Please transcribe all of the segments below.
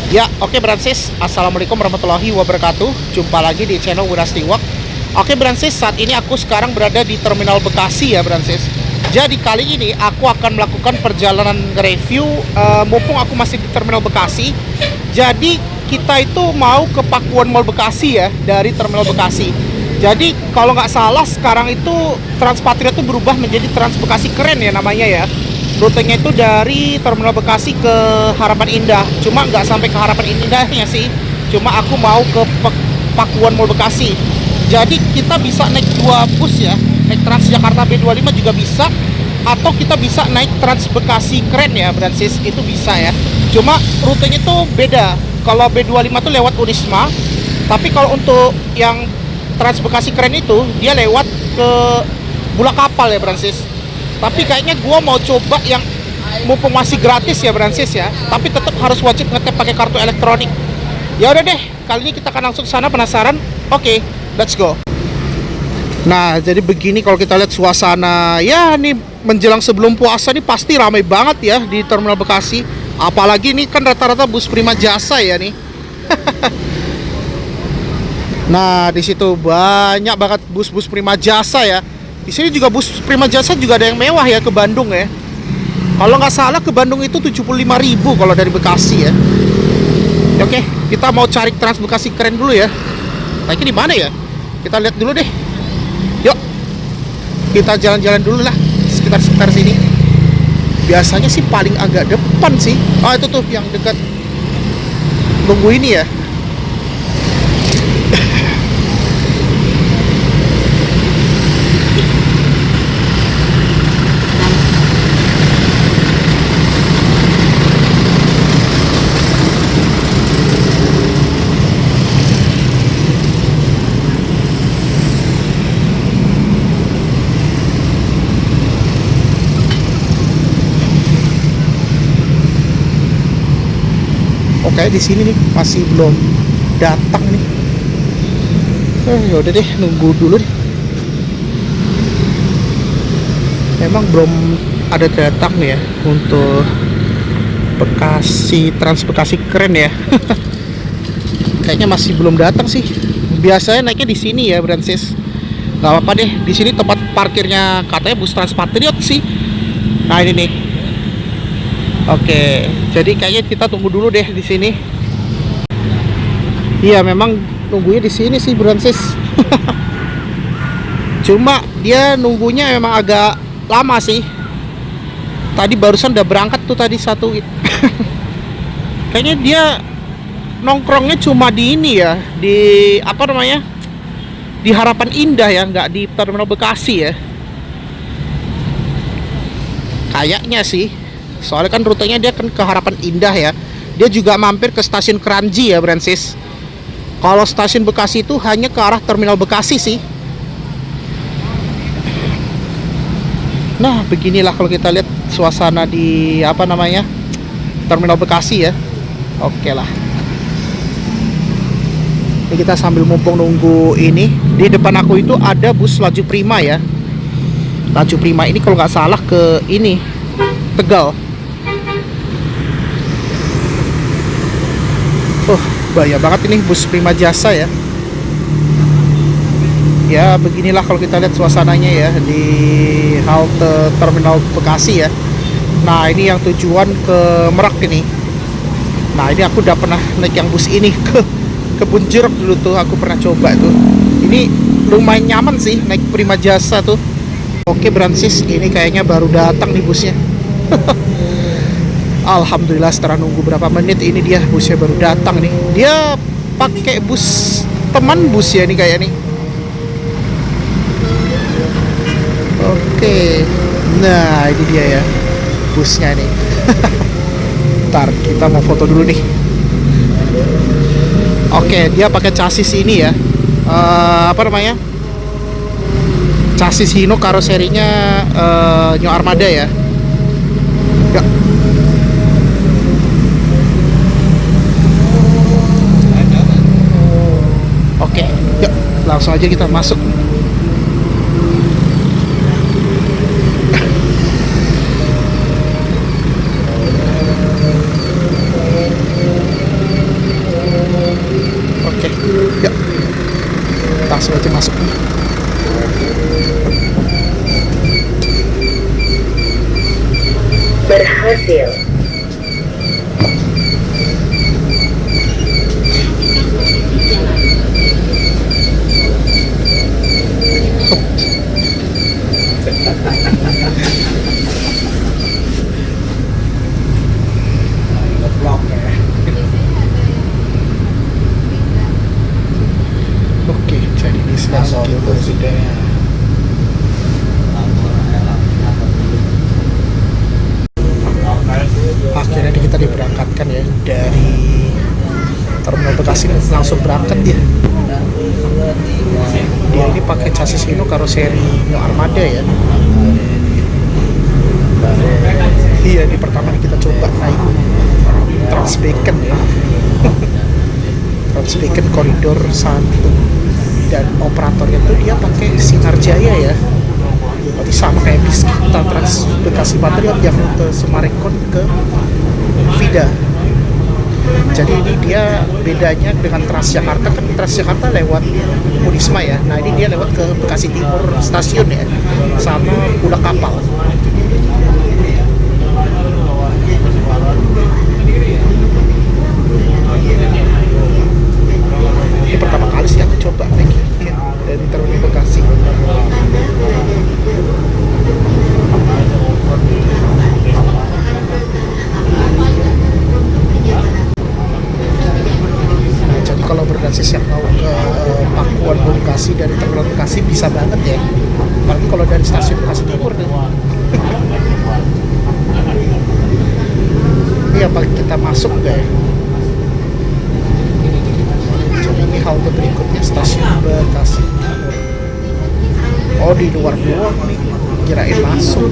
Ya, oke Bransis. Assalamualaikum warahmatullahi wabarakatuh. Jumpa lagi di channel Wirasti Walk. Oke Bransis, saat ini aku sekarang berada di Terminal Bekasi ya Bransis. Jadi kali ini aku akan melakukan perjalanan review mumpung aku masih di Terminal Bekasi. Jadi kita itu mau ke Pakuan Mall Bekasi ya, dari Terminal Bekasi. Jadi kalau nggak salah sekarang itu Transpatria itu berubah menjadi Trans Bekasi Keren ya namanya ya. Rutenya itu dari Terminal Bekasi ke Harapan Indah. Cuma nggak sampai ke Harapan Indahnya sih. Cuma aku mau ke Pakuan Mall Bekasi. Jadi kita bisa naik dua bus ya. Naik Transjakarta B25 juga bisa. Atau kita bisa naik Trans Bekasi Keren ya, Bransis. Itu bisa ya. Cuma rutenya itu beda. Kalau B25 itu lewat Unisma. Tapi kalau untuk yang Trans Bekasi Keren itu, dia lewat ke Bulak Kapal ya, Bransis. Tapi kayaknya gua mau coba yang mumpung masih gratis ya Bransis ya. Tapi tetap harus wajib ngetap pakai kartu elektronik. Ya udah deh, kali ini kita akan langsung ke sana. Penasaran? Oke, let's go. Nah, jadi begini kalau kita lihat suasana. Ya, nih menjelang sebelum puasa nih pasti ramai banget ya di Terminal Bekasi. Apalagi ini kan rata-rata bus Prima Jasa ya nih. Nah, di situ banyak banget bus-bus Prima Jasa ya. Di sini juga bus Prima Jasa juga ada yang mewah ya ke Bandung ya. Kalau nggak salah ke Bandung itu 75.000 kalau dari Bekasi ya. Oke, kita mau cari Trans Bekasi Keren dulu ya. Naiknya di mana ya? Kita lihat dulu deh. Yuk, kita jalan-jalan dulu lah sekitar sini. Biasanya sih paling agak depan sih. Oh itu tuh yang dekat tunggu ini ya. Oke, di sini nih masih belum datang nih. Yaudah deh, nunggu dulu deh. Memang belum ada datang nih ya untuk Bekasi Trans Bekasi Keren ya. Kayaknya masih belum datang sih. Biasanya naiknya di sini ya, Bransis. Gak apa-apa deh, di sini tempat parkirnya katanya bus Transpatriot sih. Nah ini nih. Oke, jadi kayaknya kita tunggu dulu deh di sini. Iya, memang nunggunya di sini sih, Bransis. Cuma dia nunggunya memang agak lama sih. Tadi barusan udah berangkat tuh tadi satu. Kayaknya dia nongkrongnya cuma di ini ya, di apa namanya? Di Harapan Indah ya, nggak di Terminal Bekasi ya. Kayaknya sih. Soalnya kan rutenya dia kan ke Harapan Indah ya. Dia juga mampir ke stasiun Kranji ya, Bransis. Kalau stasiun Bekasi itu hanya ke arah Terminal Bekasi sih. Nah, beginilah kalau kita lihat suasana di apa namanya? Terminal Bekasi ya. Oke lah. Ini kita sambil mumpung nunggu ini. Di depan aku itu ada bus Laju Prima ya. Laju Prima ini kalau nggak salah ke ini Tegal. Oh, bahaya banget ini bus Prima Jasa ya. Ya, beginilah kalau kita lihat suasananya ya di halte Terminal Bekasi ya. Nah, ini yang tujuan ke Merak ini. Nah, ini aku udah pernah naik yang bus ini ke Kebun Jeruk dulu tuh, aku pernah coba tuh. Ini lumayan nyaman sih naik Prima Jasa tuh. Oke, Bransis, ini kayaknya baru datang nih busnya. Alhamdulillah setelah nunggu berapa menit ini dia busnya baru datang nih. Dia pakai bus teman bus ya nih kayak nih. Oke. Nah, ini dia ya busnya nih. Ntar kita mau foto dulu nih. Oke, dia pakai chassis ini ya. Apa namanya? Chassis Hino karoserinya New Armada ya. Ya. Oke, yuk langsung aja kita masuk. diberangkatkan ya dari Terminal Bekasi, langsung berangkat dia. Dia ini pakai chassis Hino karoseri New Armada ya. Iya, di pertama kita coba naik Transbeacon ya. Transbeacon koridor 1, dan operatornya tuh dia pakai Sinar Jaya ya. Berarti sama kayak bis kita Trans Bekasi Patriot yang rute Sumarekon ke Vida. Jadi ini dia bedanya dengan Transjakarta, kan Transjakarta lewat Unisma ya. Nah ini dia lewat ke Bekasi Timur stasiun ya, sama Pulau Kapal. Ini pertama kali sih aku coba naik ya, dari Terminal Bekasi. Nah, jadi kalau berbasis yang mau ke Pakuan Bekasi dari Terminal Bekasi bisa banget ya. Apalagi kalau dari stasiun Bekasi Timur nih. Ini apa kita masuk nggak ya? Jadi ini halte berikutnya stasiun Bekasi Timur. Oh di luar doang nih, kirain masuk.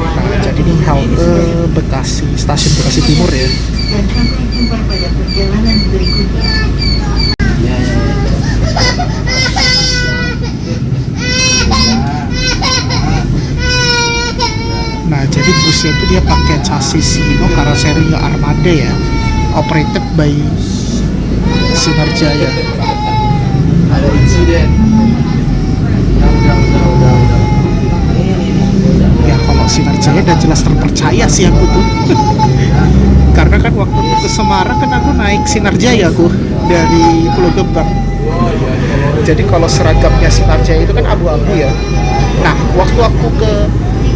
Nah jadi ini halte Bekasi, stasiun Bekasi Timur ya. Dan sampai jumpa pada perjalanan berikutnya. Nah, jadi busnya itu dia pakai chassis Hino karoseri New Armada ya, operated by Sinar Jaya. Ada insiden. Ya kalau Sinar Jaya udah jelas terpercaya sih aku tuh. Karena kan waktu ke Semarang kan aku naik Sinar Jaya aku dari Pulau Gebang. Jadi kalau seragamnya Sinar Jaya itu kan abu-abu ya. Nah, waktu aku ke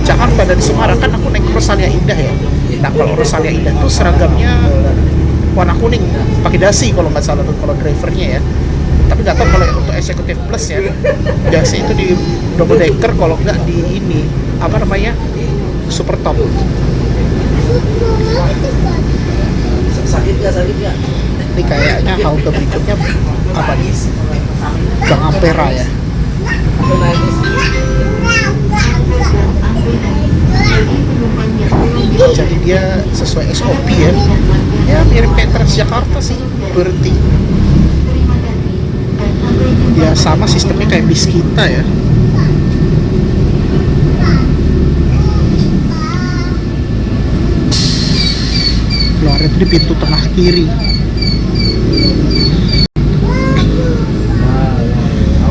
Jakarta dari Semarang kan aku naik Rosalia Indah ya. Nah kalau Rosalia Indah tuh seragamnya warna kuning, pakai dasi kalau nggak salah tuh kalau drivernya ya. Tapi nggak tahu kalau untuk eksekutif plus ya. Dasi itu di double decker, kalau nggak di ini apa namanya super top. Sakit nggak? Ini kayaknya halte berikutnya apa nih? Gang Ampera ya. Jadi dia sesuai SOP ya. Ya mirip kayak Transjakarta sih, berhenti. Ya sama sistemnya kayak bis kita ya. Keluar itu di pintu tengah kiri.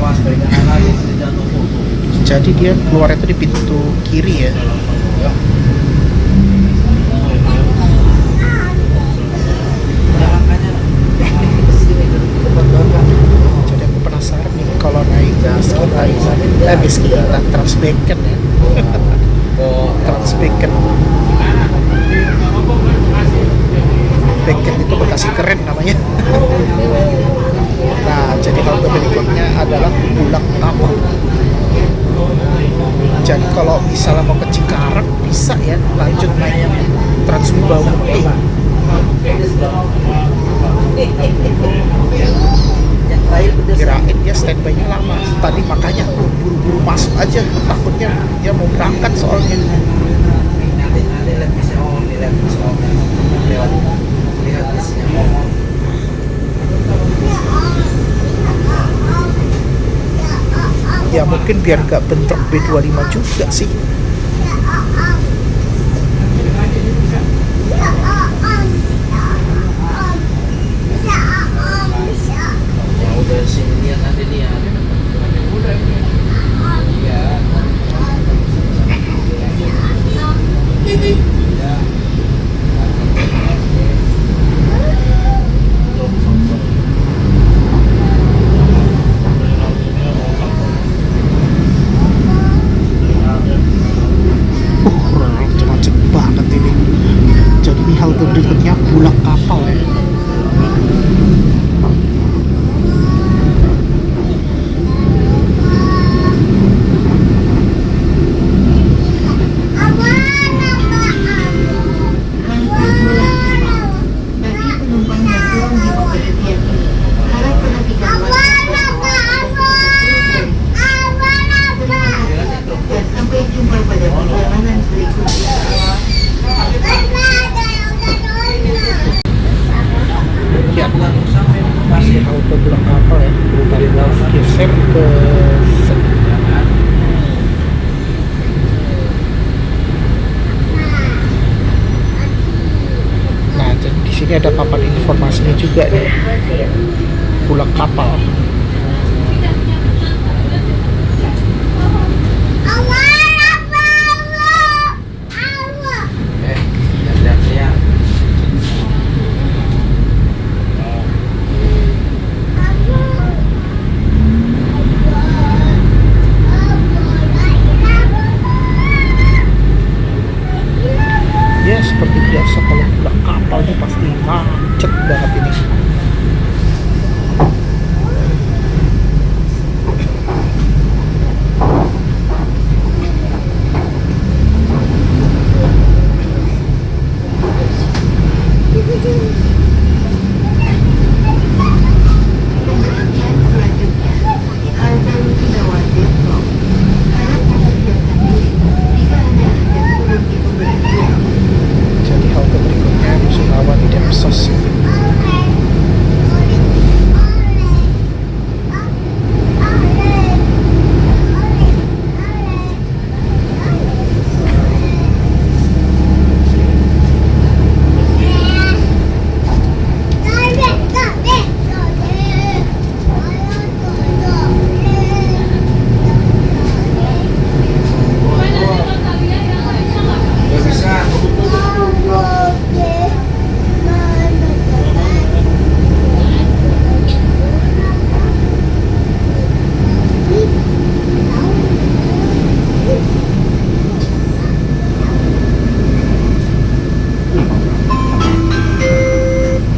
Awas pegangan lagi jatuh. Jadi dia keluar itu di pintu kiri ya. Jadi aku penasaran nih kalau naik bis kita Transbeacon ya. Transbeacon. Beacon itu Bekasi keren namanya. Nah, jadi halte berikutnya adalah Pulau Kapal. Jadi kalau misalnya mau ke Cikarang bisa ya lanjut naik Transwibawa Mukti. Kirain dia standby-nya lama. Tadi makanya aku buru-buru masuk aja, takutnya dia mau berangkat soalnya. Ya mungkin biar gak bentrok B25 juga sih. Udah sini lihat nanti lihat. Macet banget ini. Jadi ini halte berikutnya Pulau Kapal ya. Ini ada papan informasinya juga nih. Pulang kapal. Lihat saya. Ya seperti biasa kalau pulang kapal ini pasti macet banget ini. Jadi halte berikutnya di Surawan di Depsos. Nggak bisa.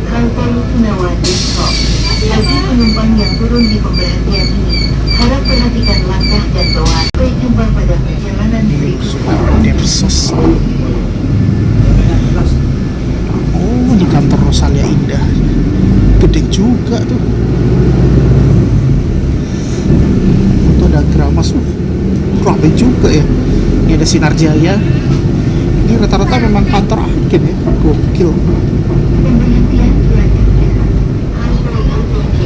Halte Rusunawa Depok. Bagi penumpang yang turun di pemberhentian ini, harap perhatikan langkah dan bawaan. Sampai jumpa pada perjalanan berikutnya. Surawan Depsos. Oh, di kantor Rosalia Indah. Gede juga tuh. Itu ada Gramas. Rame juga ya. Ini ada Sinar Jaya. Ini rata-rata memang kantor agen ya. Gokil. Pemberhentian selanjutnya. Halte LTC.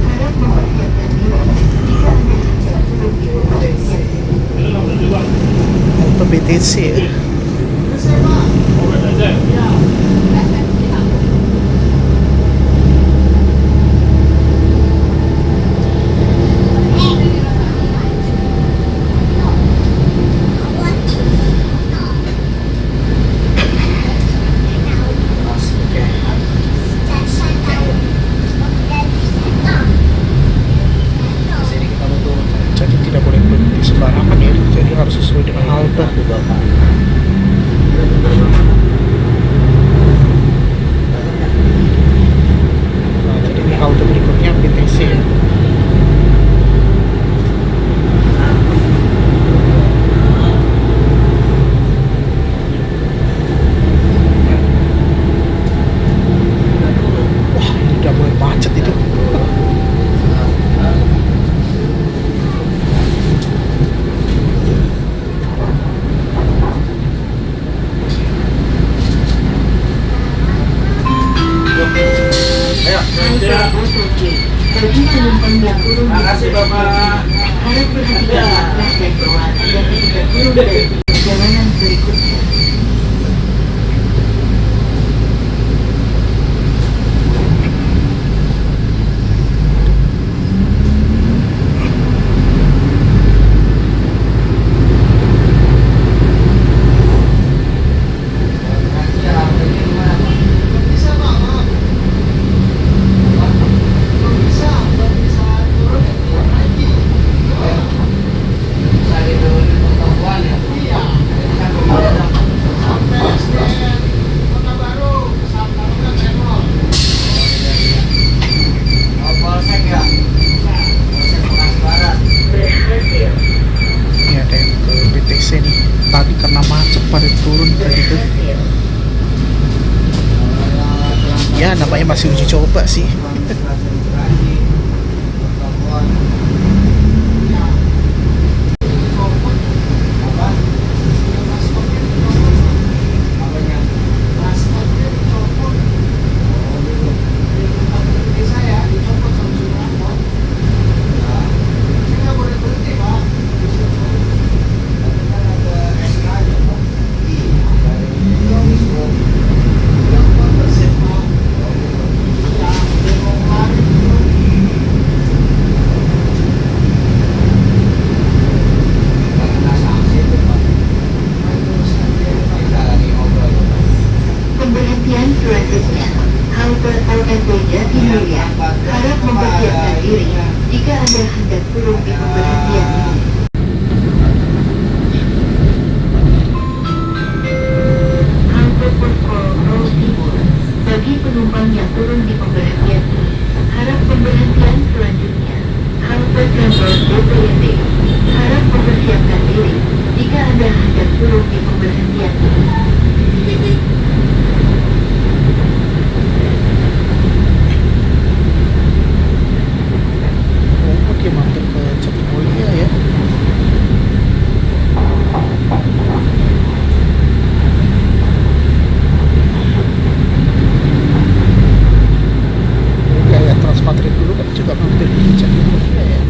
Harap mempersiapkan diri jika Anda hendak turun di pemberhentian. Halte BTC ya. Sini kita mau turun. Jadi tidak boleh berhenti sembarangan ya. Jadi harus sesuai dengan halte. Nah, jadi ini halte berikutnya BTC ya. Wah, ini udah mulai macet itu. Ayo. Halte LTC. Bagi penumpang yang turun di Makasih, Bapak. harap perhatikan langkah dan bawaan agar tidak turun dari perjalanan berikutnya. Ini ada yang ke BTC nih. Tadi karena macet pada turun tadi tuh. Ya namanya masih uji coba sih. selanjutnya, halte LRT Jatimulya harap mempersiapkan diri jika Anda hendak turun di pemberhentian ini. Halte Posko Road Timur. Bagi penumpang yang turun di pemberhentian ini, harap pemberhentian selanjutnya, halte kantor DPRD. Harap mempersiapkan diri jika Anda hendak turun di pemberhentian ini. Oke, mampir ke Jatimulya ya. Ya, Transmatrik dulu kan juga mampir di Jatimulya ya.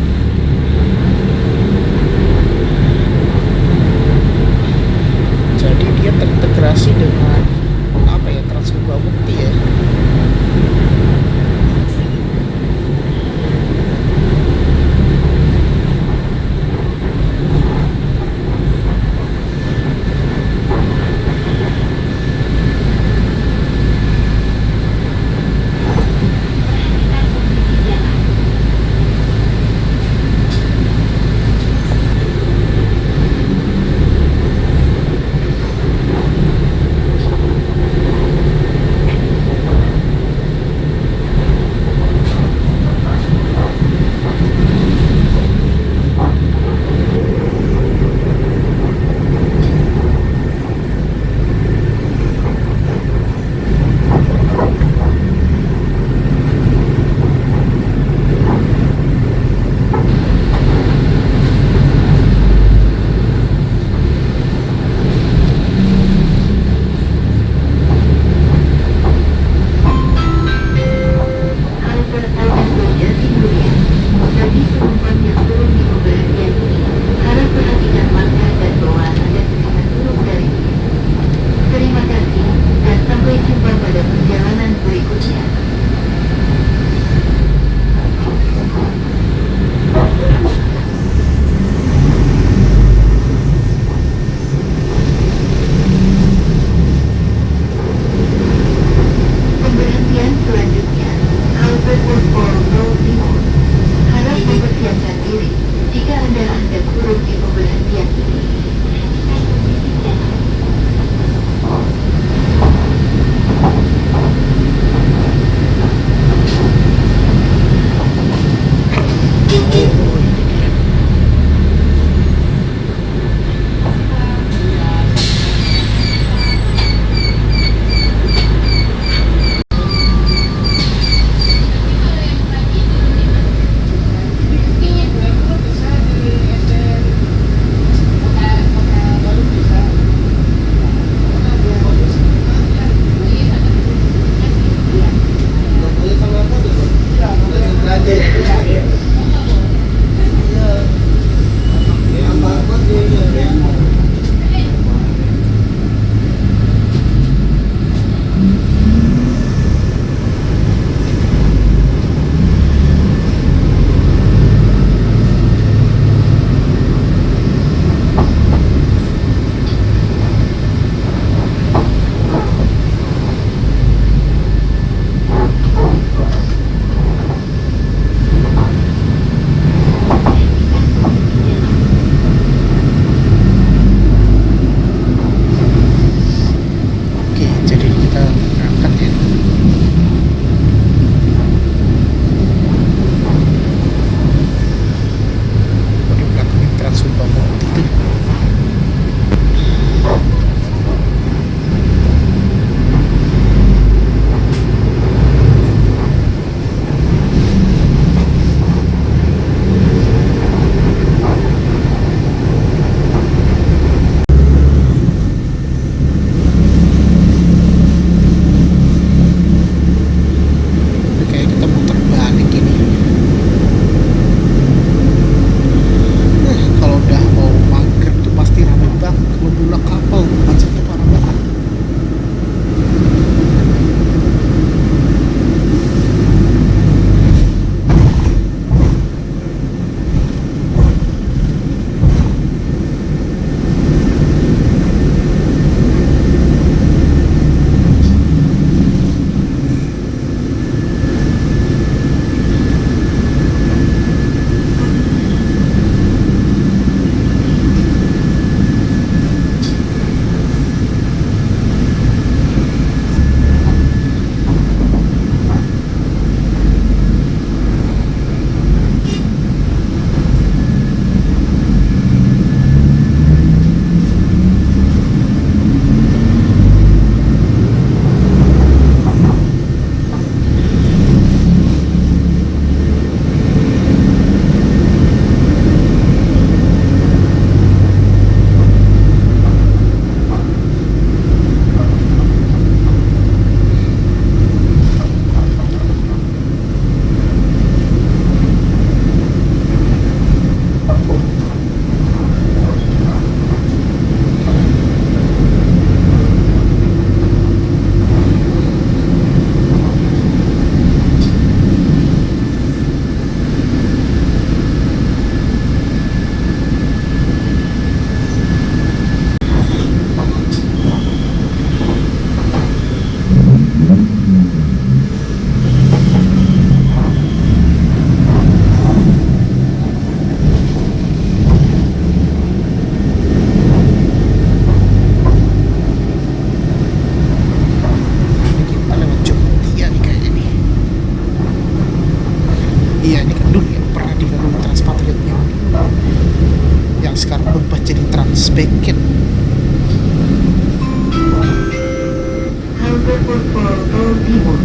Purwokerto Timur.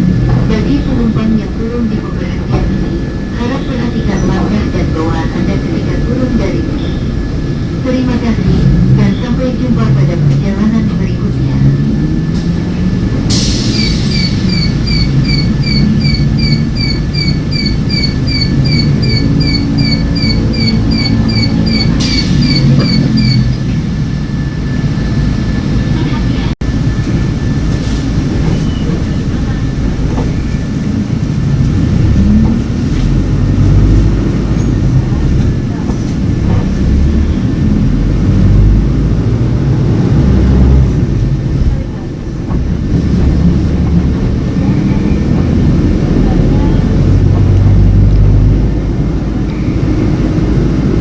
Bagi penumpang yang turun di pemberhentian ini, harap perhatikan langkah dan bawaan Anda ketika turun dari bis. Terima kasih, dan sampai jumpa pada perjalanan berikutnya.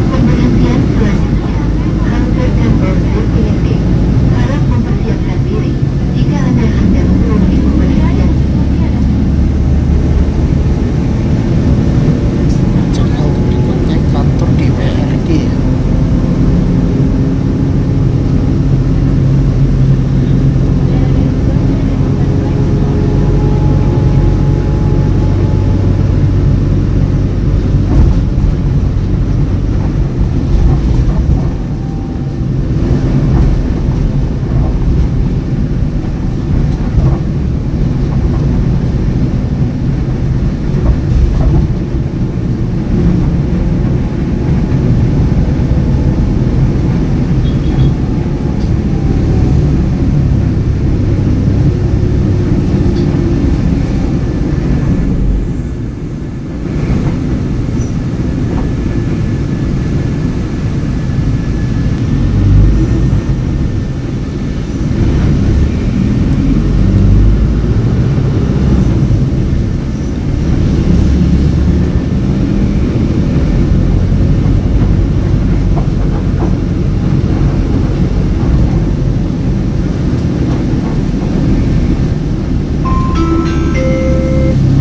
Pemberhentian selanjutnya, halte kantor DPRD. Harap mempersiapkan diri jika Anda hendak turun di pemberhentian. Jadi halte berikutnya kantor DPRD.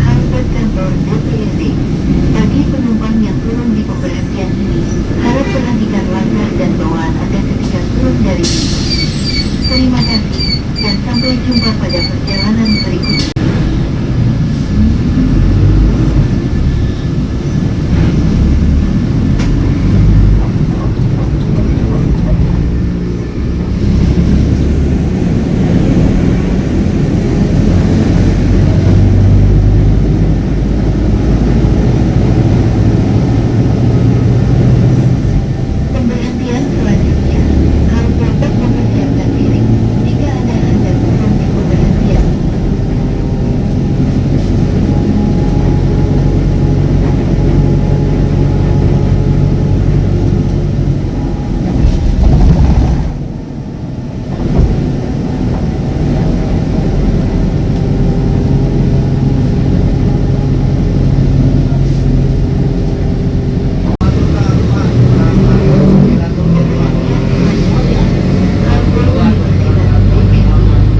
Halte kantor DPRD. Bagi penumpang yang turun di pemberhentian ini, harap perhatikan langkah dan bawaan Anda ketika turun dari bis. Terima kasih, dan sampai jumpa pada perjalanan berikutnya. Pemberhentian selanjutnya, harus dapat mempersiapkan diri jika Anda hendak turun di pemberhentian.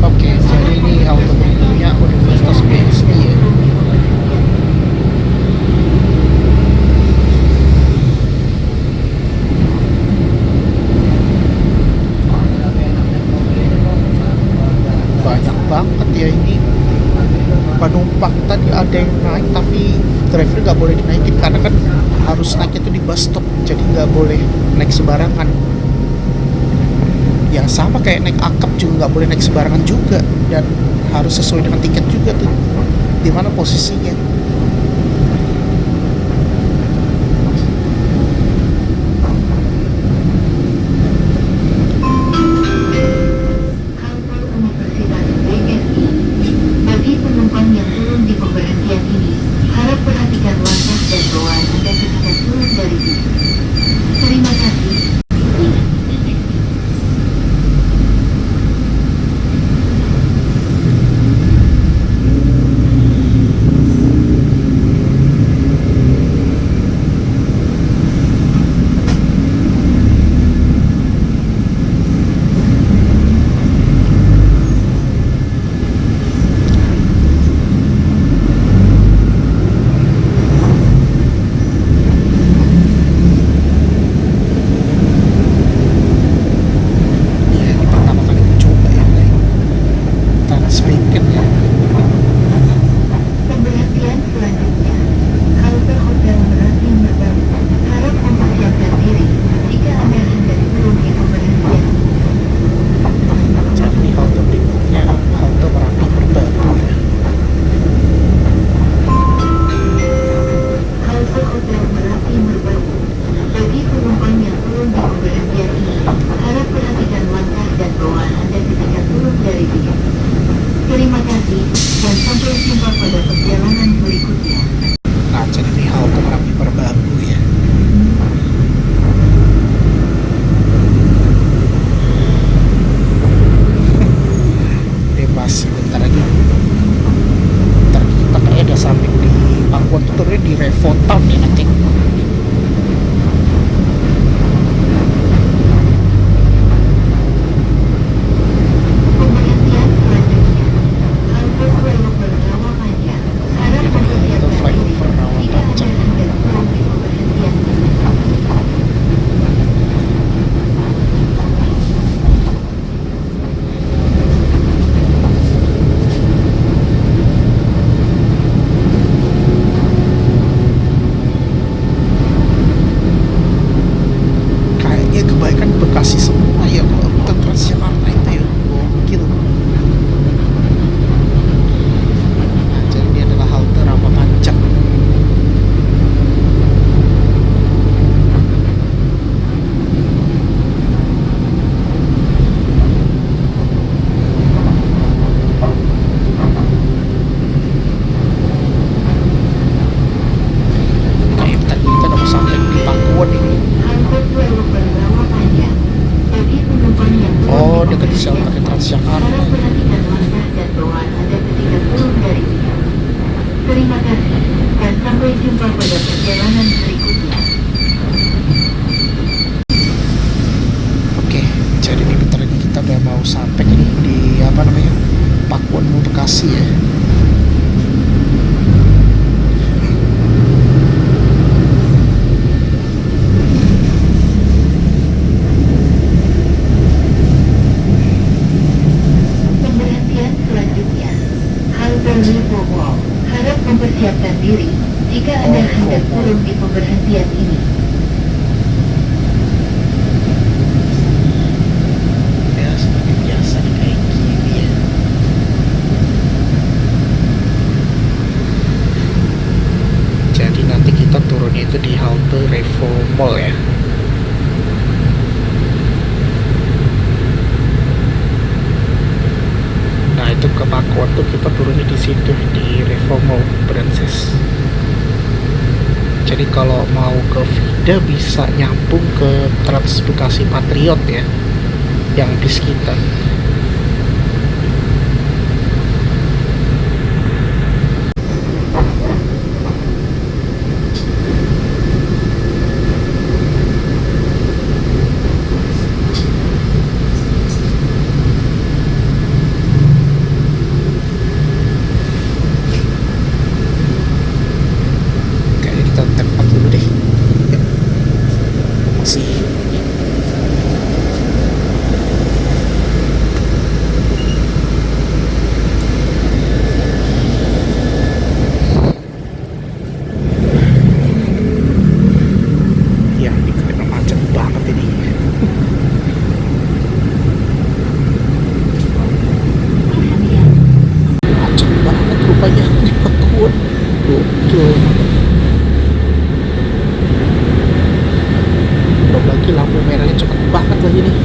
Oke, jadi ini halte berikutnya Universitas BSI ya. Banyak banget ya ini penumpang. Tadi ada yang naik tapi driver nggak boleh dinaikin karena kan harus naik itu di bus stop, jadi nggak boleh naik sembarangan. Ya sama kayak naik akap juga nggak boleh naik sembarangan juga, dan harus sesuai dengan tiket juga tuh di mana posisinya. Halte Universitas BSI. Bagi penumpang yang turun di pemberhentian ini, harap perhatikan langkah dan bawaan Anda ketika turun dari bis. Terima kasih. Bekasi. Bentar lagi kita kayak udah sampai di Pakuan tuh, turunnya di Revotown nih nanti. Pemberhentian selanjutnya, halte flyover Rawamanjang. Harap Itu mempersiapkan flyover diri jika Rawamanjang. Anda hendak turun di pemberhentian ini. Kayaknya kebanyakan Bekasi semua ya kalau rute Transjakarta itu ya, gokil. Nah, jadi ini adalah halte Rawamanjang. Kayak tadi kita udah mau sampai di Pakuan ini. Halte flyover Rawamanjang. Bagi penumpang yang turun Oh, di dekat di pemberhentian shelter ini, Transjakarta. harap perhatikan langkah dan bawaan Anda ketika turun darinya. Terima kasih dan sampai jumpa pada perjalanan berikutnya. Oke, jadi ini bentar lagi kita udah mau sampai nih di apa namanya, Pakuan Bekasi ya. Pemberhentian selanjutnya, halte Lipo Mall. Harap mempersiapkan diri jika Anda Oh, hendak Lipo Mall. turun di pemberhentian ini. Ya seperti biasa nih kayak gini ya. Jadi nanti kita turunnya itu di halte Revo Mall ya. Nah itu ke Pakuan tuh kita turunnya di situ di Revo Mall Brances. Jadi kalau mau ke Vida bisa nyambung ke Trans Bekasi Patriot ya, yang bis kita. Kayaknya kita tempat dulu deh. Ya. Masih. Ya, ini kereta macet banget ini. Macet banget rupanya di Pakuan. Gokil. Belum lagi lampu merahnya cepet banget lagi nih.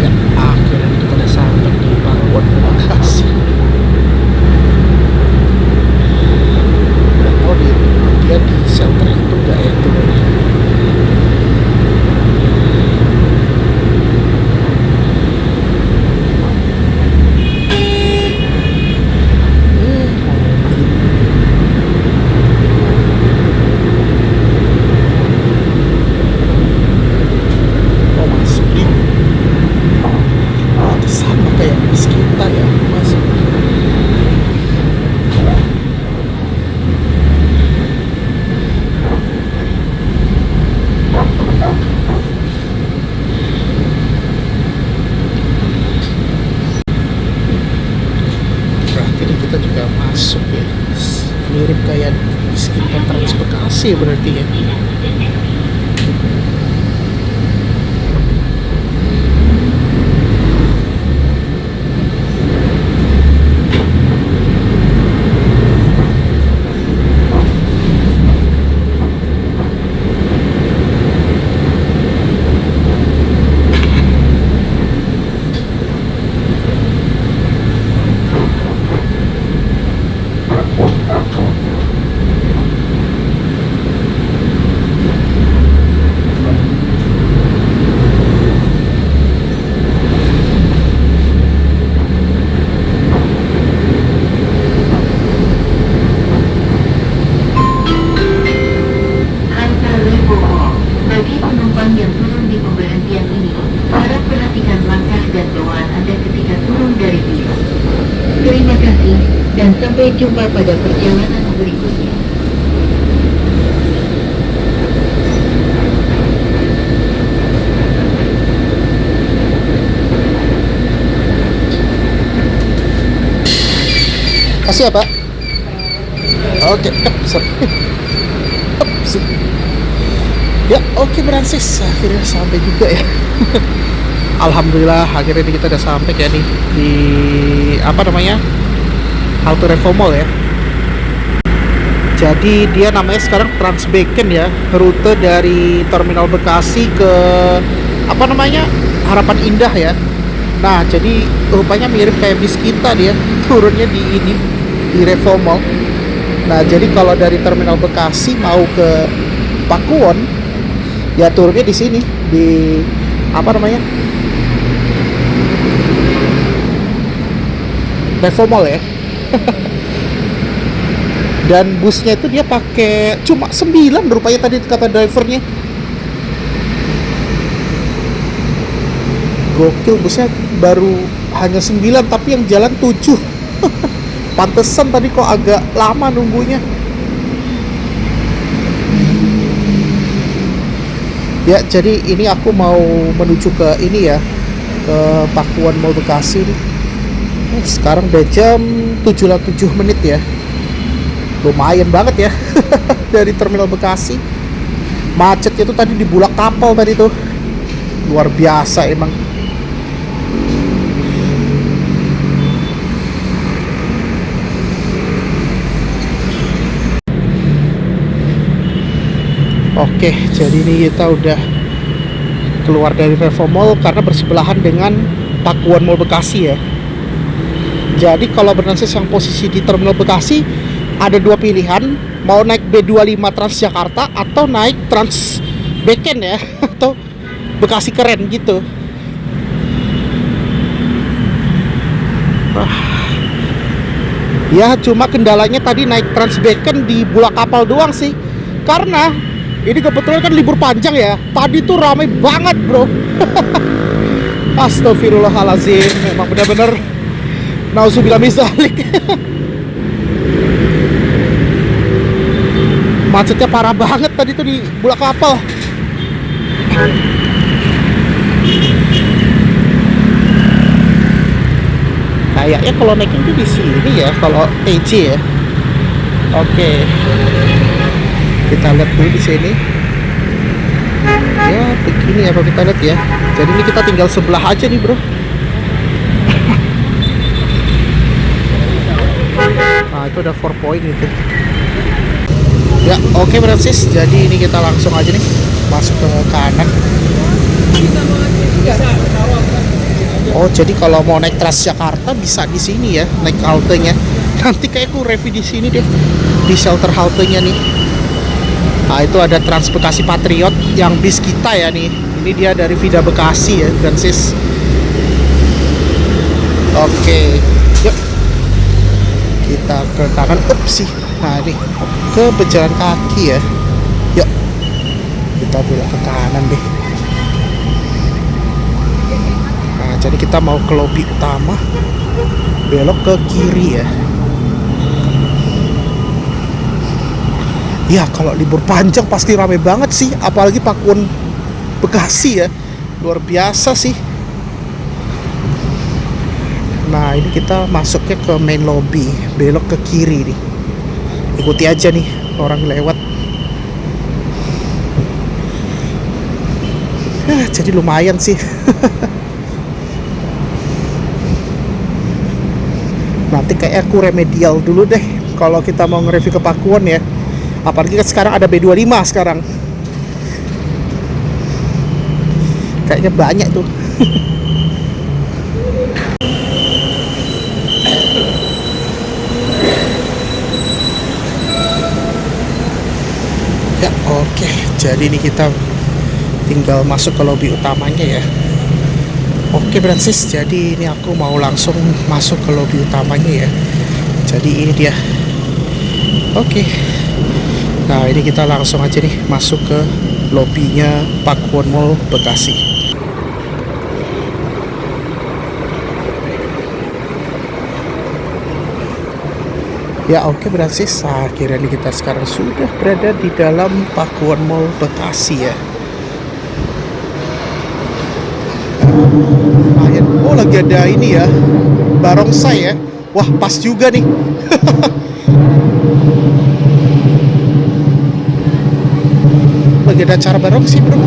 Ya, akhirnya kita udah sampai di Pakuan Bekasi. Nggak tahu dia di shelter itu nggak ya turunnya. Oh masuk nih. Oh, itu sama kayak bis kita ya masuk. Berarti ini kita juga masuk ya. Mirip kayak bis kita Trans Bekasi berarti ya. Halte Lipo Mall. Bagi penumpang yang turun di pemberhentian ini, harap perhatikan langkah dan bawaan Anda ketika turun dari bis. Terima kasih, dan sampai jumpa pada perjalanan berikutnya. Kasih ya Pak. Oke, sip. Ya, oke Bransis, akhirnya sampai juga ya. Alhamdulillah, akhirnya kita udah sampai ya nih di apa namanya, halte Reformol ya. Jadi dia namanya sekarang Transbeken ya, rute dari Terminal Bekasi ke apa namanya, Harapan Indah ya. Nah, jadi rupanya mirip kayak bis kita dia, turunnya di ini, di Reformol. Nah, jadi kalau dari Terminal Bekasi mau ke Pakuwon, ya turunnya di sini, di apa namanya, Reformol ya. Dan busnya itu dia pakai cuma 9 rupanya tadi kata drivernya. Gokil, busnya baru hanya 9 tapi yang jalan 7. Pantesan tadi kok agak lama nunggunya. Ya, jadi ini aku mau menuju ke ini ya, ke Pakuwon Mall Bekasi nih. Sekarang udah jam 7 menit ya. Lumayan banget ya. Dari Terminal Bekasi. Macetnya itu tadi di Bulak Kapal tadi tuh. Luar biasa emang. Oke, jadi ini kita udah keluar dari Reformol karena bersebelahan dengan Pakuwon Mall Bekasi ya. Jadi kalau Bransis yang posisi di Terminal Bekasi ada dua pilihan, mau naik B25 Transjakarta atau naik Transbeken ya, atau Bekasi Keren gitu. Ya cuma kendalanya tadi naik Transbeken di Bulak Kapal doang sih, karena ini kebetulan kan libur panjang ya. Tadi tuh ramai banget bro. Astagfirullahaladzim, memang benar-benar nauzubillah min dzalik. Macetnya parah banget tadi tuh di Bulak Kapal. Kayaknya kalau naik itu di sini ya, kalau TJ ya. Oke. Kita lihat dulu di sini. Ya, begini apa kita lihat ya. Jadi ini kita tinggal sebelah aja nih, bro. Nah, itu ada 4 point gitu. Ya, oke Bransis. Jadi ini kita langsung aja nih masuk ke kanan. Oh, jadi kalau mau naik Transjakarta bisa di sini ya, naik haltenya. Nanti kayak aku review di sini deh, di shelter haltenya nih. Nah, itu ada Trans Bekasi Patriot yang bis kita ya nih. Ini dia dari Vida Bekasi ya, Bransis. Oke, yuk kita ke kanan. Sih. Nah, ini ke pejalan kaki ya. Yuk kita belok ke kanan deh. Nah, jadi kita mau ke lobi utama, belok ke kiri ya. Ya, kalau libur panjang pasti rame banget sih, apalagi Pakuwon Bekasi ya. Luar biasa sih. Nah, ini kita masuknya ke main lobby, belok ke kiri nih. Ikuti aja nih orang lewat. Jadi lumayan sih. Nanti kayak aku remedial dulu deh kalau kita mau nge-review ke Pakuwon ya. Apalagi kan sekarang ada B25 sekarang. Kayaknya banyak tuh. Ya, oke. Jadi ini kita tinggal masuk ke lobi utamanya ya. Oke Bransis, jadi ini aku mau langsung masuk ke lobi utamanya ya. Jadi ini dia. Oke. Nah, ini kita langsung aja nih masuk ke lobinya Pakuwon Mall Bekasi. Ya oke Bransis, akhirnya nih kita sekarang sudah berada di dalam Pakuwon Mall Bekasi ya. Lumayan. Oh, lagi ada ini ya, barongsai ya. Wah, pas juga nih. Lagi ada acara barongsai bro.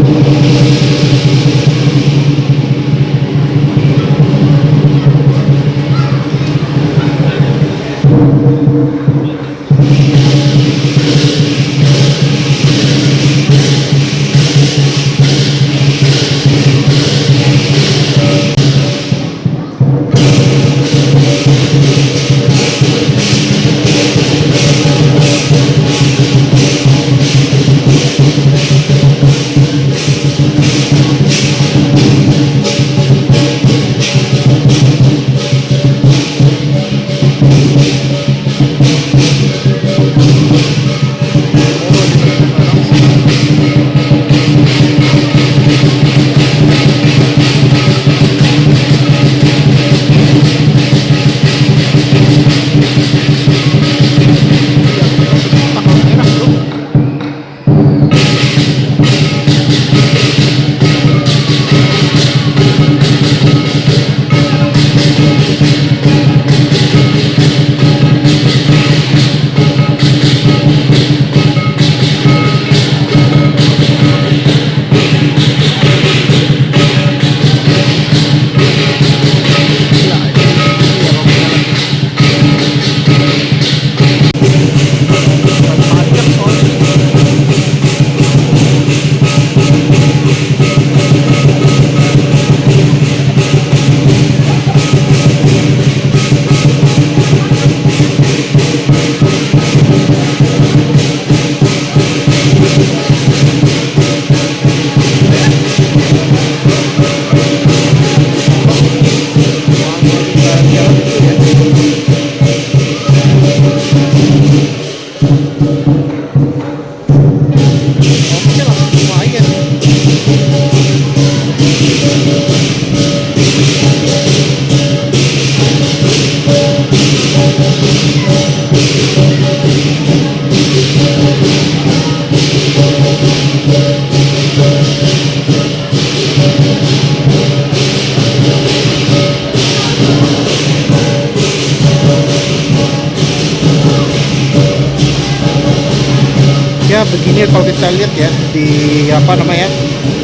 Ya begini kalau kita lihat ya di apa namanya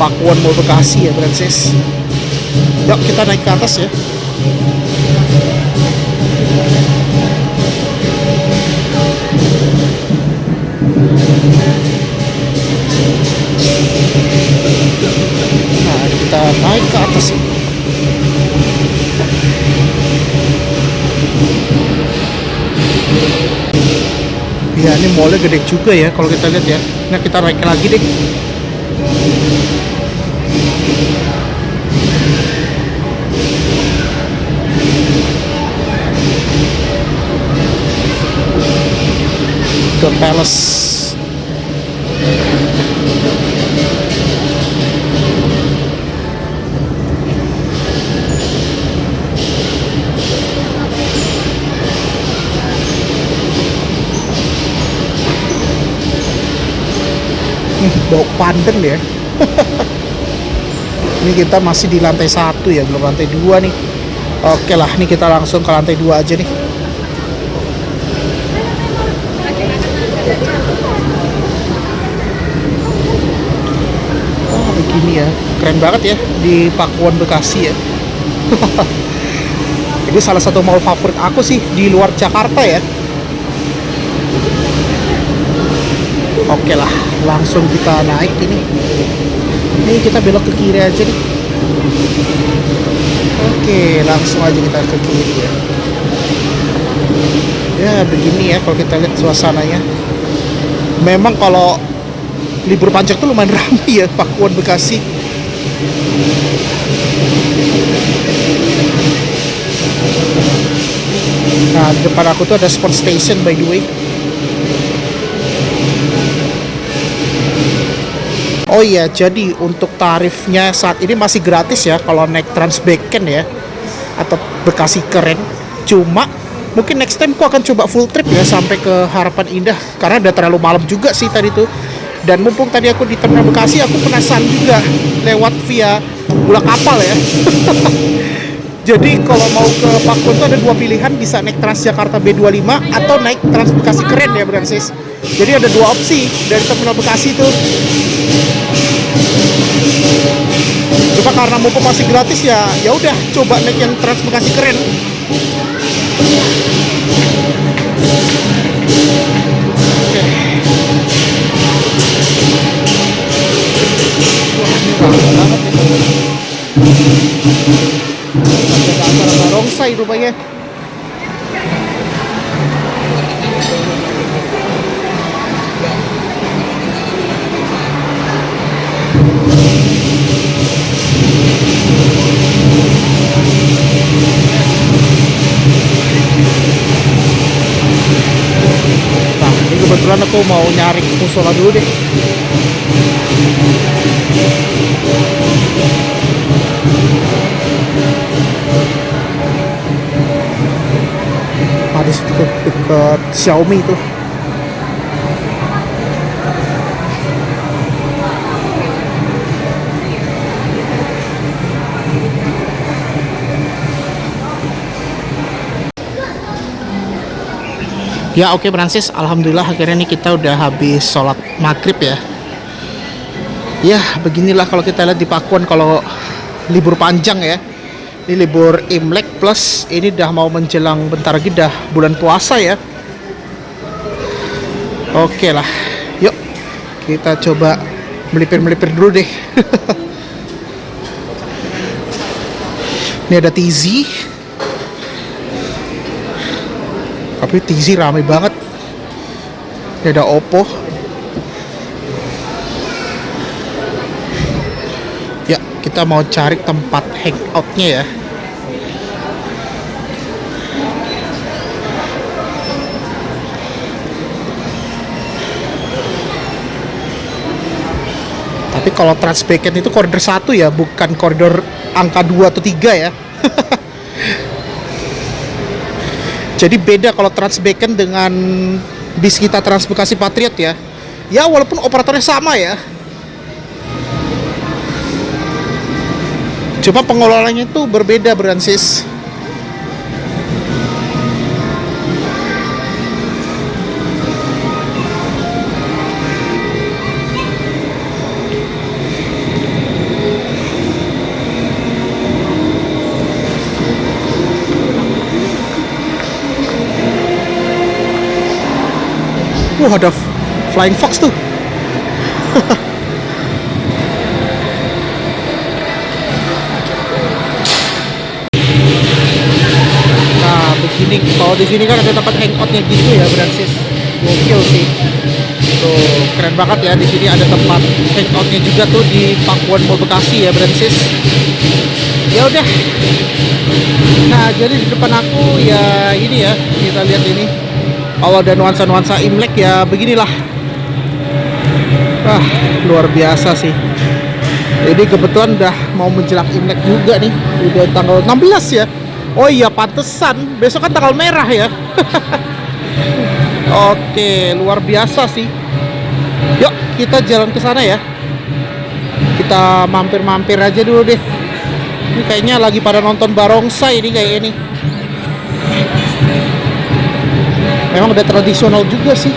Pakuwon Mall Bekasi ya Bransis. Yuk kita naik ke atas ya. Nah kita naik ke atas ya. Ya ini mallnya gede juga ya kalau kita lihat ya. Nah kita naik lagi deh. The Palace. Bau pandeng ya. Ini kita masih di lantai 1 ya, belum lantai 2 nih. Oke lah, ini kita langsung ke lantai 2 aja nih. Oh begini ya, keren banget ya di Pakuwon Bekasi ya. Ini salah satu mall favorit aku sih di luar Jakarta ya. Oke lah, langsung kita naik ini. Ini kita belok ke kiri aja nih. Oke, langsung aja kita ke kiri ya. Ya begini ya kalau kita lihat suasananya. Memang kalau libur panjang tuh lumayan ramai ya Pakuan Bekasi. Nah, di depan aku tuh ada sport station by the way. Oh iya, jadi untuk tarifnya saat ini masih gratis ya kalau naik Transbeken ya, atau Bekasi Keren. Cuma mungkin next time aku akan coba full trip ya sampai ke Harapan Indah, karena udah terlalu malam juga sih tadi tuh. Dan mumpung tadi aku di Terminal Bekasi, aku penasaran juga lewat via Bulak Kapal ya. Jadi kalau mau ke Pakuan tuh ada dua pilihan, bisa naik Transjakarta B25 atau naik Trans Bekasi Keren ya Bransis. Jadi ada dua opsi dari Terminal Bekasi tuh. Cuma karena mumpung masih gratis ya, ya udah coba naik yang Trans Bekasi Keren. Oke. Wah, ini rame banget ya. Ada acara barongsai rupanya. Nah, ini kebetulan aku mau nyari musola dulu deh. Di situ dekat Xiaomi itu. Ya oke Francis, alhamdulillah akhirnya nih kita udah habis sholat maghrib ya. Ya beginilah kalau kita lihat di Pakuan kalau libur panjang ya. Ini libur Imlek plus ini udah mau menjelang bentar lagi dah bulan puasa ya. Oke lah, yuk kita coba melipir-melipir dulu deh. Ini ada Tizi. Tapi Tizi ramai banget. Ini ada Oppo. Ya, kita mau cari tempat hangoutnya ya. Tapi kalau Transbeken itu koridor 1 ya, bukan koridor angka 2 atau 3 ya. Jadi beda kalau Transbeken dengan bis kita Trans Bekasi Patriot ya. Ya walaupun operatornya sama ya. Cuma pengelolaannya itu berbeda Bransis. Wah, ada Flying Fox tuh. Nah, begini kalau di sini kan ada tempat hangoutnya gitu ya, Bransis. Gokil sih. Tuh, keren banget ya, di sini ada tempat hangoutnya juga tuh di Pakuan Mall Bekasi ya, Bransis. Ya udah. Nah, jadi di depan aku ya ini ya, kita lihat ini. Kalau ada nuansa-nuansa Imlek ya beginilah. Wah, luar biasa sih. Jadi kebetulan udah mau menjelang Imlek juga nih. Udah tanggal 16 ya. Oh iya, pantesan besok kan tanggal merah ya. Oke, luar biasa sih. Yuk, kita jalan ke sana ya. Kita mampir-mampir aja dulu deh. Ini kayaknya lagi pada nonton barongsai ini kayak ini. Memang udah tradisional juga sih.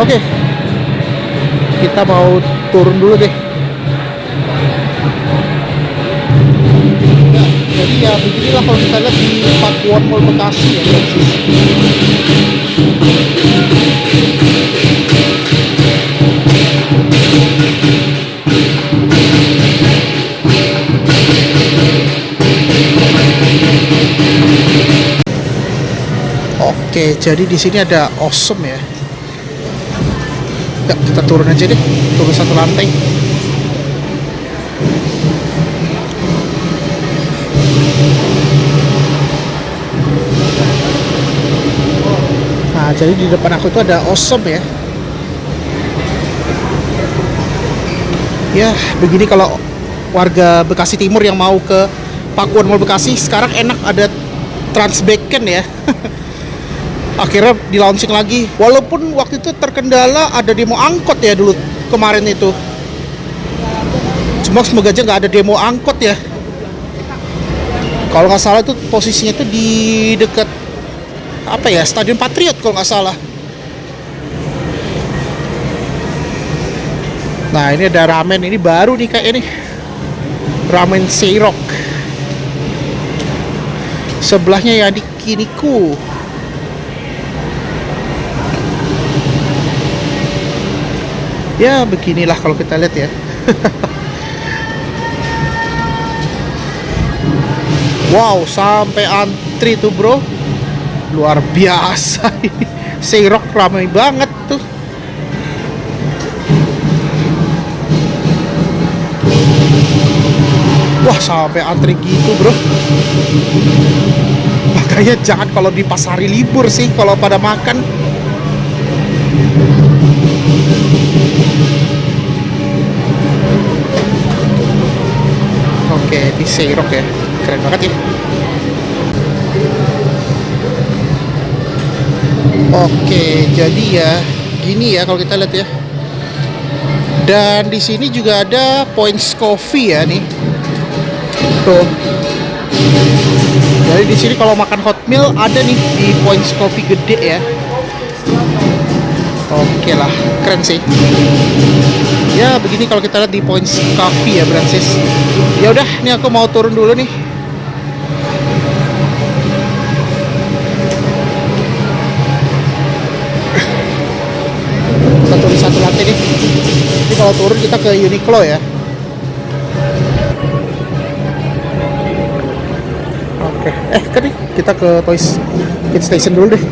Oke, kita mau turun dulu deh. Ya, jadi ya beginilah kalau kita lihat di Pakuan Mall Bekasi ya guys. Oke, jadi di sini ada Awesome ya. Ya, kita turun aja deh, turun satu lantai. Nah, jadi di depan aku itu ada Awesome ya. Ya, begini kalau warga Bekasi Timur yang mau ke Pakuan Mall Bekasi, sekarang enak ada Transbeken ya. Akhirnya di launching lagi. Walaupun waktu itu terkendala ada demo angkot ya dulu kemarin itu. Cuma semoga aja nggak ada demo angkot ya. Kalau nggak salah itu posisinya itu di dekat apa ya, Stadion Patriot kalau nggak salah. Nah, ini ada ramen, ini baru nih kayak ini. Ramen Seirok. Sebelahnya ya di Kiniku. Ya, beginilah kalau kita lihat ya. Wow, sampai antri tuh, bro. Luar biasa ini. Seirok ramai banget tuh. Wah, sampai antri gitu, bro. Makanya jangan kalau di pas hari libur sih kalau pada makan. Oke, di Seirok ya. Keren banget ya. Oke, jadi ya gini ya kalau kita lihat ya. Dan di sini juga ada Points Coffee ya nih. Tuh. Jadi di sini kalau makan hot meal ada nih di Points Coffee gede ya. Oke lah, keren sih. Ya begini kalau kita lihat di Points Coffee ya, Brancis. Ya udah, ini aku mau turun dulu nih. Kita turun satu lantai nih. Jadi kalau turun kita ke Uniqlo ya. Oke, kan nih kita ke Toys Kid Station dulu deh.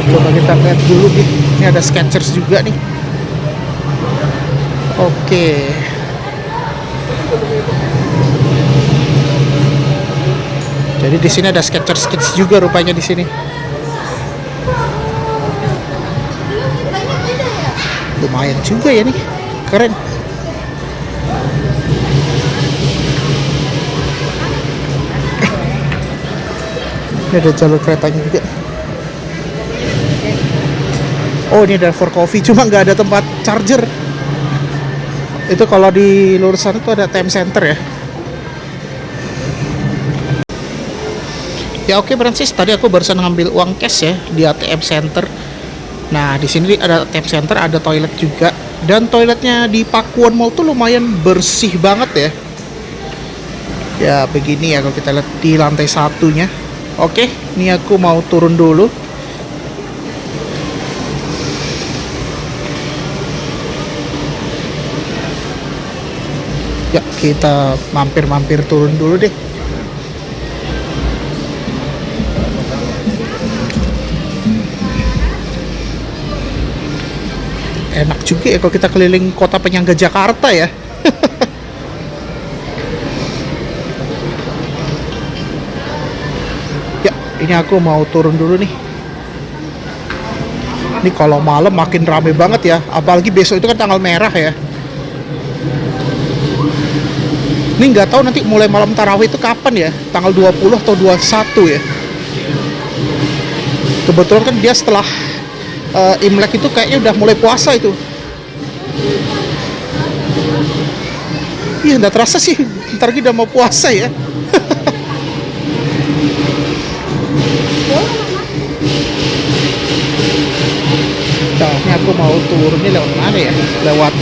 Coba kita lihat dulu nih. Ini ada Skechers juga nih. Oke. Jadi di sini ada Skechers Kids juga rupanya di sini. Lumayan juga ya nih. Keren. Ini ada jalur keretanya juga. Oh, ini ada for coffee, cuma nggak ada tempat charger. Itu kalau di lurusan itu ada time center ya. Ya oke, Francis, tadi aku barusan ngambil uang cash ya di ATM center. Nah, di sini ada ATM center, ada toilet juga. Dan toiletnya di Pakuan Mall tuh lumayan bersih banget ya. Ya begini ya kalau kita lihat di lantai satunya. Oke, ini aku mau turun dulu. Ya, kita mampir-mampir turun dulu deh. Enak juga ya kalau kita keliling kota penyangga Jakarta ya. Ya, ini aku mau turun dulu nih. Ini kalau malam makin rame banget ya, apalagi besok itu kan tanggal merah ya. Ini nggak tahu nanti mulai malam tarawih itu kapan ya, tanggal 20 atau 21 ya. Kebetulan kan dia setelah Imlek itu kayaknya udah mulai puasa itu. Iya, nggak terasa sih, ntar lagi udah mau puasa ya. Nah, ini aku mau turunnya lewat mana ya? Lewat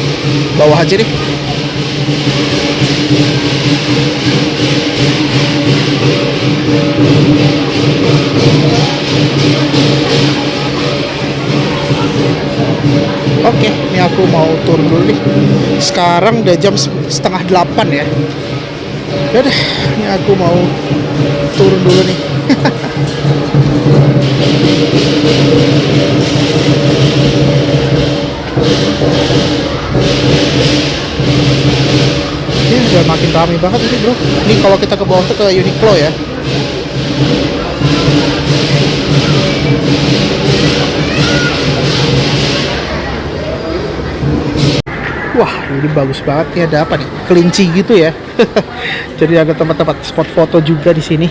bawah aja deh. Oke, ini aku mau turun dulu nih. Sekarang udah jam 7:30 ya. Yaudah, ini aku mau turun dulu nih. rame banget ini bro. Ini kalau kita ke bawah tuh ke Uniqlo ya. Wah, ini bagus banget nih. Ada apa nih? Kelinci gitu ya. Jadi ada tempat-tempat spot foto juga di sini.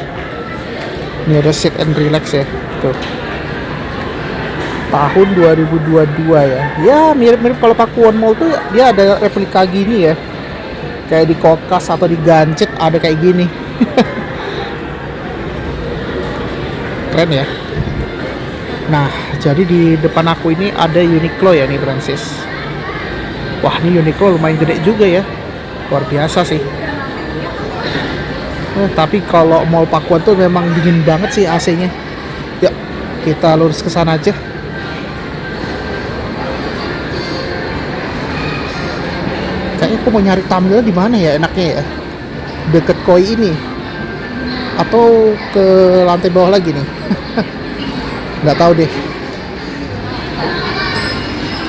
Ini ada sit and relax ya. Tuh. Tahun 2022 ya. Ya, mirip-mirip kalau Pakuwon Mall tuh dia ada replika gini ya. Kayak di Kokas atau di Gancet ada kayak gini. Keren ya. Nah, jadi di depan aku ini ada Uniqlo ya nih, Francis. Wah, ini Uniqlo lumayan gede juga ya. Luar biasa sih. Tapi kalau Mall Pakuwon tuh memang dingin banget sih AC-nya. Yuk, kita lurus ke sana aja. Kayaknya aku mau nyari thumbnail di mana ya enaknya ya? Deket koi ini atau ke lantai bawah lagi nih? Nggak tahu deh.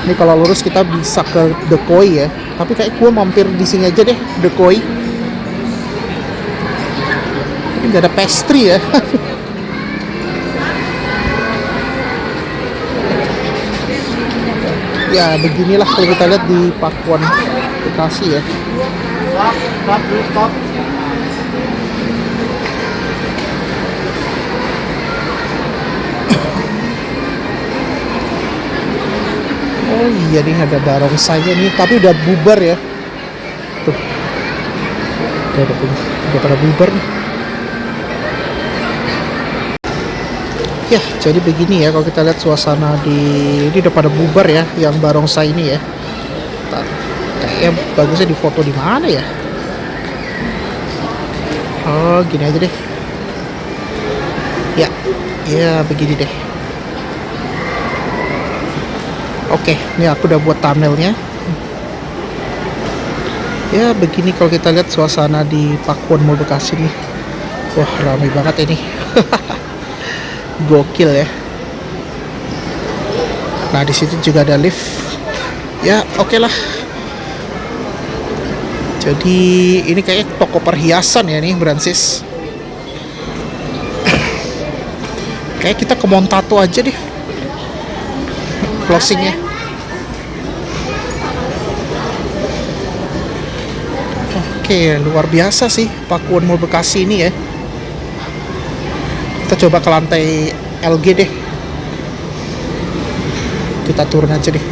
Ini kalau lurus kita bisa ke The Koi ya. Tapi kayak gue mampir di sini aja deh, The Koi. Tapi nggak ada pastry ya. Ya beginilah kalau kita lihat di Pakuwon Bekasi ya. Stop. Oh iya nih ada barongsainya nih, tapi udah bubar ya. Tuh. Udah pada bubar nih. Ya, jadi begini ya kalau kita lihat suasana di ini udah pada bubar ya yang barongsai ini ya. Kayaknya bagusnya di foto di mana ya? Oh, gini aja deh. Ya begini deh. Oke, ini aku udah buat thumbnailnya. Ya begini kalau kita lihat suasana di Pakuwon Mall Bekasi nih. Wah, ramai banget ini. Gokil ya. Nah, di situ juga ada lift. Ya, oke lah. Jadi ini kayak toko perhiasan ya nih, Francis. Kayak kita ke Montato aja deh. Closingnya. Oke, luar biasa sih Pakuwon Mall Bekasi ini ya. Kita coba ke lantai LG deh. Kita turun aja deh.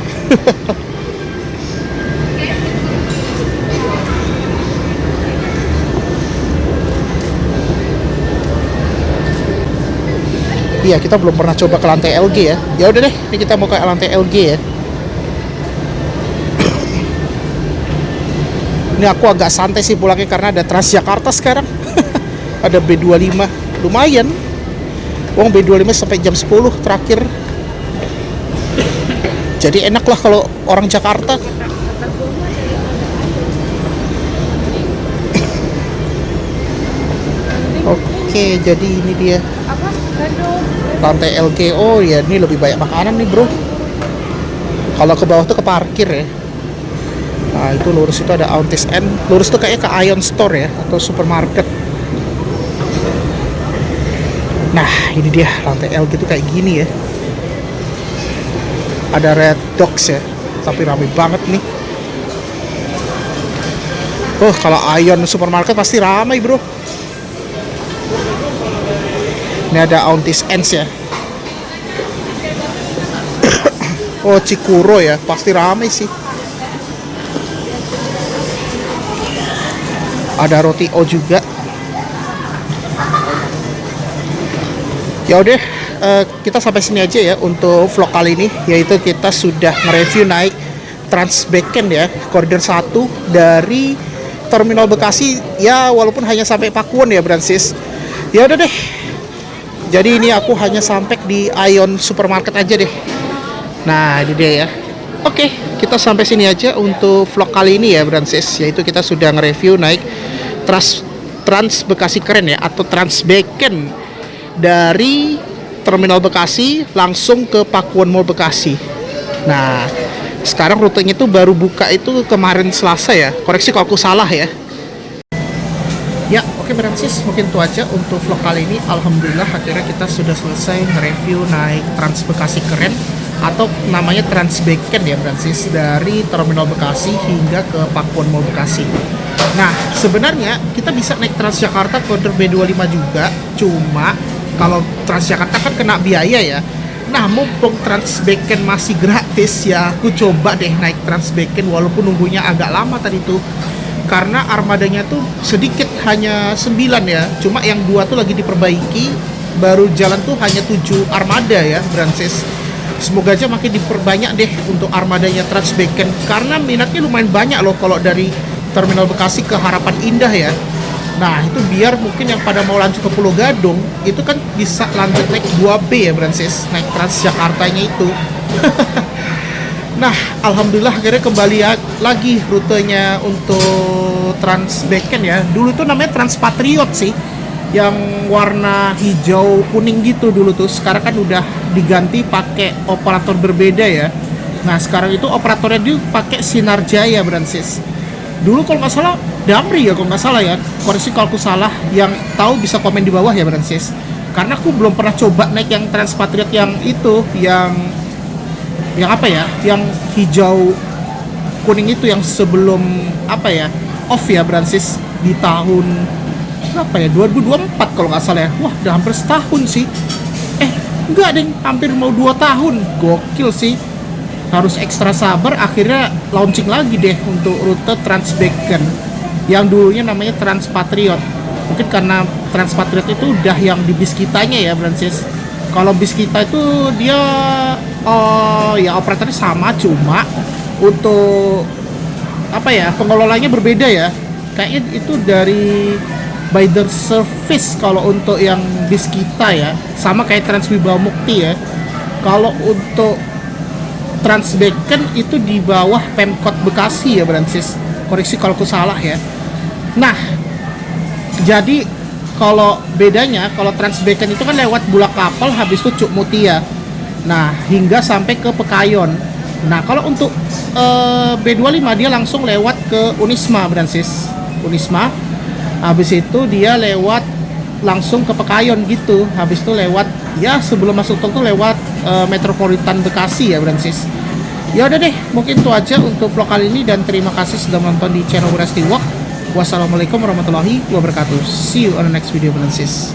Iya, kita belum pernah coba ke lantai LG ya. Ya udah deh, ini kita mau ke lantai LG ya. Ini aku agak santai sih pulangnya karena ada Transjakarta sekarang. Ada B25, lumayan. Uang B25 sampai jam 10 terakhir. Jadi enak lah kalau orang Jakarta. Oke, jadi ini dia lantai LG. Oh ya, ini lebih banyak makanan nih bro. Kalau ke bawah tuh ke parkir ya. Nah itu lurus itu ada Aunties N. Lurus tuh kayaknya ke Ion Store ya, atau supermarket. Nah ini dia lantai LG tuh kayak gini ya. Ada Red Dogs ya, tapi ramai banget nih. Oh kalau Ion supermarket pasti ramai bro. Ini ada Aunties Ends ya. Oh Cikuro ya, pasti ramai sih. Ada roti O juga. Ya udah, kita sampai sini aja ya untuk vlog kali ini, yaitu kita sudah nge-review naik Transbeken ya, koridor 1 dari Terminal Bekasi ya, walaupun hanya sampai Pakuwon ya Francis. Ya udah deh. Jadi ini aku hanya sampai di Ion Supermarket aja deh. Nah, ini dia ya. Oke, kita sampai sini aja untuk vlog kali ini ya, Francis. Yaitu kita sudah nge-review naik Trans Bekasi Keren ya, atau Transbeken dari Terminal Bekasi langsung ke Pakuwon Mall Bekasi. Nah, sekarang rutenya itu baru buka itu kemarin Selasa ya. Koreksi kalau aku salah ya. Ya, oke Bransis, mungkin itu aja untuk vlog kali ini. Alhamdulillah akhirnya kita sudah selesai nge-review naik Trans Bekasi keren atau namanya Trans Beken ya Bransis, dari Terminal Bekasi hingga ke Pakuan Mall Bekasi. Nah, sebenarnya kita bisa naik Transjakarta koridor B25 juga, cuma kalau Transjakarta kan kena biaya ya. Nah, mumpung Trans Beken masih gratis ya, aku coba deh naik Trans Beken walaupun nunggunya agak lama tadi tuh. Karena armadanya tuh sedikit, hanya 9 ya, cuma yang 2 tuh lagi diperbaiki, baru jalan tuh hanya 7 armada ya Bransis. Semoga aja makin diperbanyak deh untuk armadanya Trans Beken, karena minatnya lumayan banyak loh kalau dari Terminal Bekasi ke Harapan Indah ya. Nah itu biar mungkin yang pada mau lanjut ke Pulau Gadung itu kan bisa lanjut naik 2B ya Bransis, naik Transjakartanya itu. Nah, alhamdulillah akhirnya kembali lagi rutenya untuk Trans Beken ya. Dulu tuh namanya Trans Patriot sih, yang warna hijau kuning gitu dulu tuh. Sekarang kan udah diganti pakai operator berbeda ya. Nah, sekarang itu operatornya dia pakai Sinar Jaya Bransis. Dulu kalau nggak salah Damri ya, kalau nggak salah ya. Koreksi kalau aku salah, yang tahu bisa komen di bawah ya Bransis. Karena aku belum pernah coba naik yang Trans Patriot yang itu, yang apa ya, yang hijau kuning itu, yang sebelum apa ya, off ya Bransis, di tahun berapa ya, 2024 kalau nggak salah ya. Wah udah hampir setahun sih, enggak deh, hampir mau 2 tahun. Gokil sih, harus ekstra sabar. Akhirnya launching lagi deh untuk rute Trans Beken yang dulunya namanya Trans Patriot. Mungkin karena Trans Patriot itu udah yang di bis kitanya ya Bransis. Kalau bis kita itu dia ya operatornya sama, cuma untuk apa ya, pengelolanya berbeda ya. Kayaknya itu dari Bider Service kalau untuk yang bis kita ya, sama kayak Trans Wibawa Mukti ya. Kalau untuk Trans Beken itu di bawah Pemkot Bekasi ya Bransis, koreksi kalau aku salah ya. Nah, jadi kalau bedanya, kalau Trans Beken itu kan lewat Bulak Kapal, habis itu Cuk Mutia. Nah, hingga sampai ke Pekayon. Nah, kalau untuk B25 dia langsung lewat ke Unisma Bransis. Unisma. Habis itu dia lewat langsung ke Pekayon gitu. Habis itu lewat ya sebelum masuk tol tuh lewat Metropolitan Bekasi ya Bransis. Ya udah deh, mungkin itu aja untuk vlog kali ini, dan terima kasih sudah menonton di channel Wirasti Walk. Wassalamualaikum warahmatullahi wabarakatuh. See you on the next video Bransis.